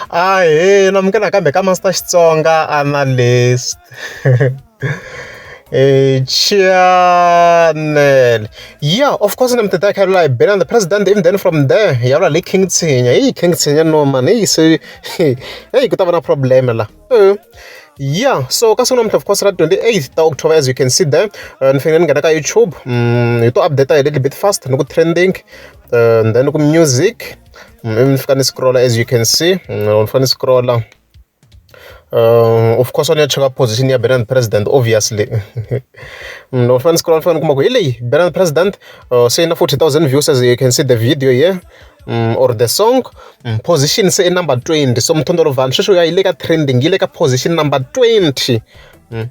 Hey, namkena kambe ka Master Xitsonga analyst. Channel. Yeah, of course, I'm the Carolina Ben and the president. Even then, from there, you're like King Tshinya. Hey, King Tshinya, no man. Hey, so hey, you could have a problem, la. Yeah, so kasonam of course 28th October, as you can see there. And finally, gonna YouTube. You to update a little bit fast. No trending. And then no music. If you can scroll, as you can see. If you can scroll. Of course, on your check position here, Benin president, obviously. No fans scroll fan kuma really Benin president. Saying 40,000 views, as you can see the video here. Or the song position say number 20. So Tshinya Vantshwa ya ileka trending, ileka position number 20.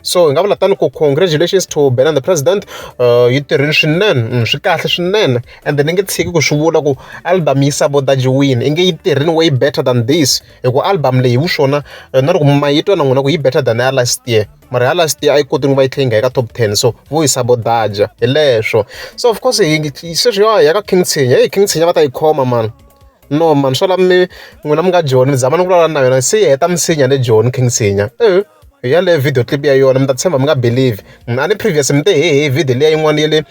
So ngavula tani ku congratulations to Benin the president. You tirhini swinene, swi kahle swinene, and then nge tshiki ku swi vula ku album yi sabotage win, inge yi tirhini way better than this. Hikuva album leyi wu swona na loko mayitwa na n'wina ku yi better than ya last year, mara ya last year a yi koti ku va yi tlhe yi nga eka top 10, so vo yi sabotage hi leswo. So of course sweswi ya ka King Tshinya, hey King Tshinya va ta yi khoma man. No man, swo la mi n'wina mi nga Joni mi zama ni ku vulavula na yona, se yi heta misinya le Joni King Tshinya. Ya le video clip ya yona mi ta tshemba mi nga believe. A ni previous mi te he video leya yin'wana ya le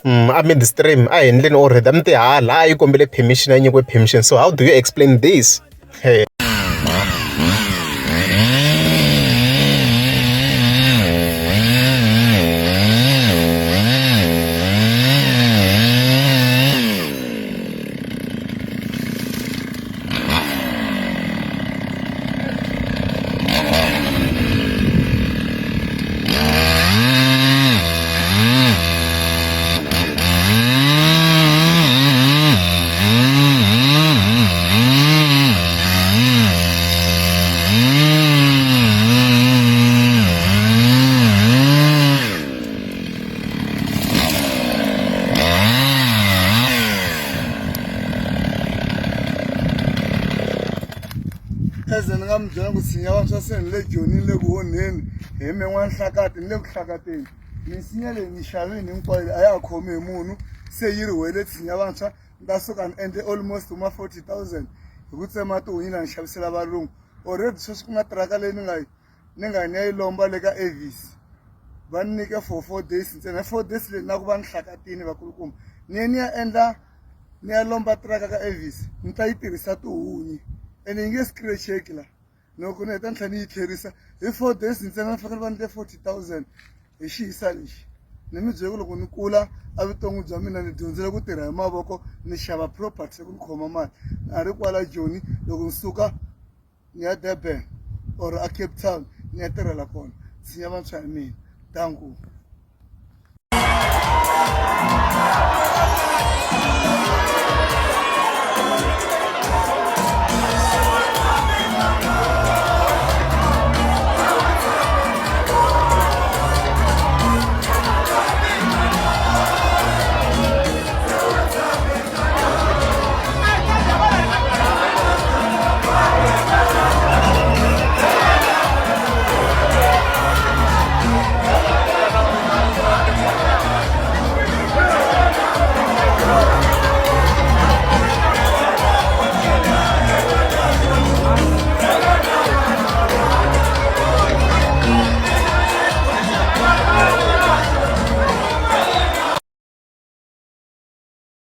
a midstream a endleni already, a mi te hala a yi kombele permission, a nyikiwe permission. So how do you explain this? Hey. Ezeni ngamjona ku Tshinya Vantshwa seni le Joni le ku oneni hi me n'wanhlakati ni le ku hlakateni. Misinya leyi ni xavini hinkwayo a ya khomi hi munhu, se yi ri wele Tshinya Vantshwa ni ta suka ni endle almost ma 40,000 hi ku tsema tihunyi na ni xavisela valungu. Already sweswi ku nga tiraka leyi ni nga ni ya yi lomba le ka Avis, va ni nyike for 4 days ntsena. 4 days leyi na ku va ni hlakatini vakulukumba, ni ya lomba tiraka ka Avis, ni ta yi tirhisa tihunyi and yi nge scratch la. Loko ni heta ni tlhela ni yi tlherisa hi 4 days ntsena, ni fanele va ni le 40,000 hi xiyisa lexi. Ni mi byele ku loko ni kula a vuton'wini bya mina ni dyondzile ku tirha hi mavoko, ni xava property ku ni khoma mali. A ri kwala Joni, loko ni suka ni ya Durban or a Cape Town ni ya tirhela kona. Tshinya Vantshwa hi mina. Danku.